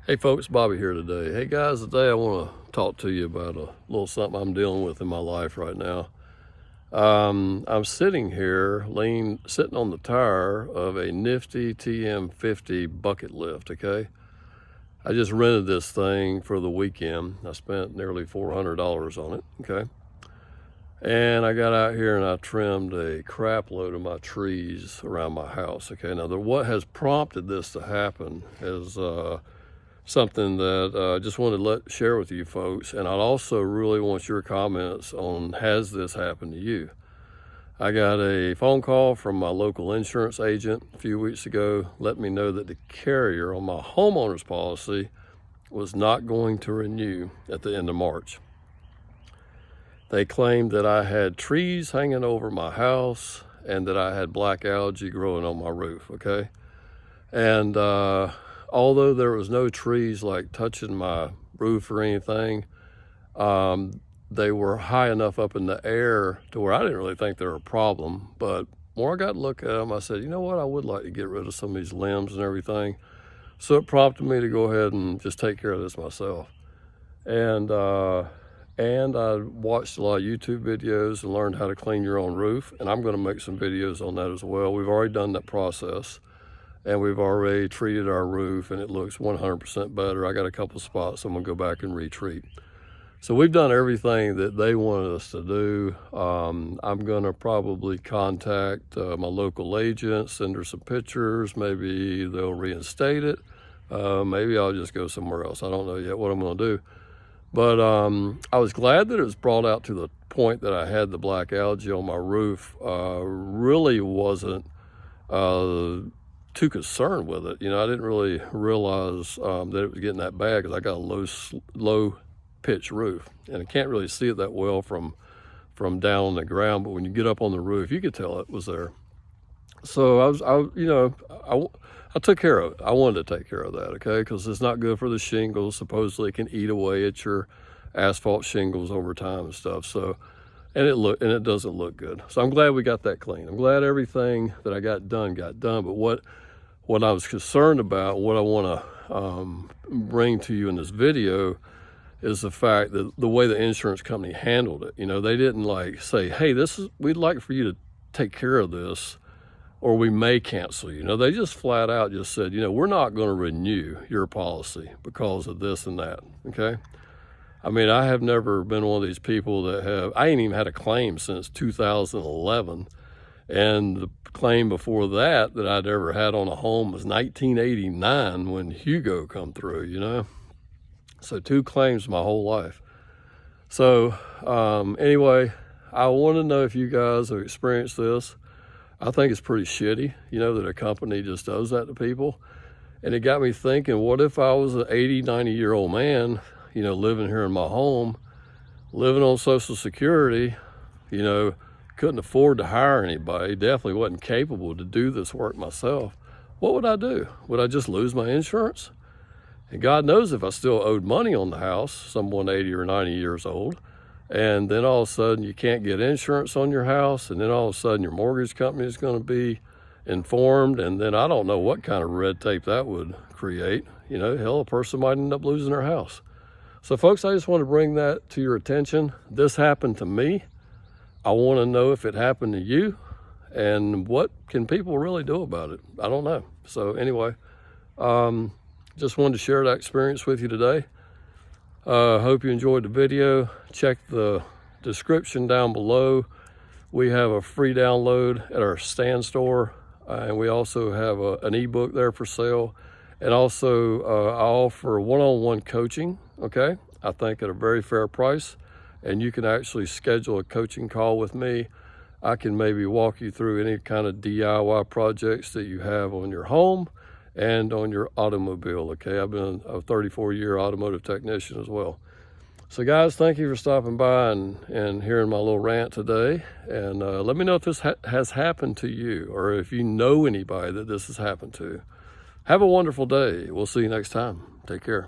Hey folks, Bobby here today. Hey guys, today I want to talk to you about a little something I'm dealing with in my life right now. I'm sitting here, sitting on the tire of a nifty TM50 bucket lift, okay? I just rented this thing for the weekend. I spent nearly $400 on it, okay? And I got out here and I trimmed a crap load of my trees around my house, okay? Now, what has prompted this to happen is something that I just wanted to share with you folks, and I also really want your comments on, has this happened to you? I got a phone call from my local insurance agent a few weeks ago letting me know that the carrier on my homeowner's policy was not going to renew at the end of March. They claimed that I had trees hanging over my house and that I had black algae growing on my roof, okay? And although there was no trees like touching my roof or anything, they were high enough up in the air to where I didn't really think they were a problem. But more I got to look at them, I said, you know what, I would like to get rid of some of these limbs and everything. So it prompted me to go ahead and just take care of this myself. And I watched a lot of YouTube videos and learned how to clean your own roof. And I'm going to make some videos on that as well. We've already done that process. And we've already treated our roof and it looks 100% better. I got a couple spots I'm gonna go back and retreat. So we've done everything that they wanted us to do. I'm gonna probably contact my local agent, send her some pictures, maybe they'll reinstate it. Maybe I'll just go somewhere else. I don't know yet what I'm gonna do. But I was glad that it was brought out to the point that I had the black algae on my roof. Really wasn't too concerned with it. You know, I didn't really realize that it was getting that bad because I got a low pitch roof and I can't really see it that well from down on the ground, but when you get up on the roof you could tell it was there. So I took care of it. I wanted to take care of that, okay, because it's not good for the shingles. Supposedly it can eat away at your asphalt shingles over time and stuff. So and it doesn't look good. So I'm glad we got that clean. I'm glad everything that I got done. But what I was concerned about, what I want to bring to you in this video, is the fact that the way the insurance company handled it. You know, they didn't like say, hey, we'd like for you to take care of this, or we may cancel you. You know, they just flat out just said, you know, we're not going to renew your policy because of this and that, okay? I mean, I have never been one of these people I ain't even had a claim since 2011. And the claim before that I'd ever had on a home was 1989 when Hugo come through, you know? So 2 claims my whole life. So anyway, I want to know if you guys have experienced this. I think it's pretty shitty, you know, that a company just does that to people. And it got me thinking, what if I was an 80, 90-year-old man, you know, living here in my home, living on Social Security, you know, couldn't afford to hire anybody, definitely wasn't capable to do this work myself. What would I do? Would I just lose my insurance? And God knows if I still owed money on the house, someone 80 or 90 years old, and then all of a sudden you can't get insurance on your house, and then all of a sudden your mortgage company is going to be informed, and then I don't know what kind of red tape that would create. You know, hell, a person might end up losing their house. So folks, I just want to bring that to your attention. This happened to me. I want to know if it happened to you, and what can people really do about it? I don't know. So anyway, just wanted to share that experience with you today. Hope you enjoyed the video. Check the description down below. We have a free download at our stand store, and we also have an ebook there for sale. And also I offer one-on-one coaching, okay? I think at a very fair price. And you can actually schedule a coaching call with me. I can maybe walk you through any kind of DIY projects that you have on your home and on your automobile, okay? I've been a 34-year automotive technician as well. So guys, thank you for stopping by and hearing my little rant today. And let me know if this has happened to you, or if you know anybody that this has happened to. Have a wonderful day. We'll see you next time. Take care.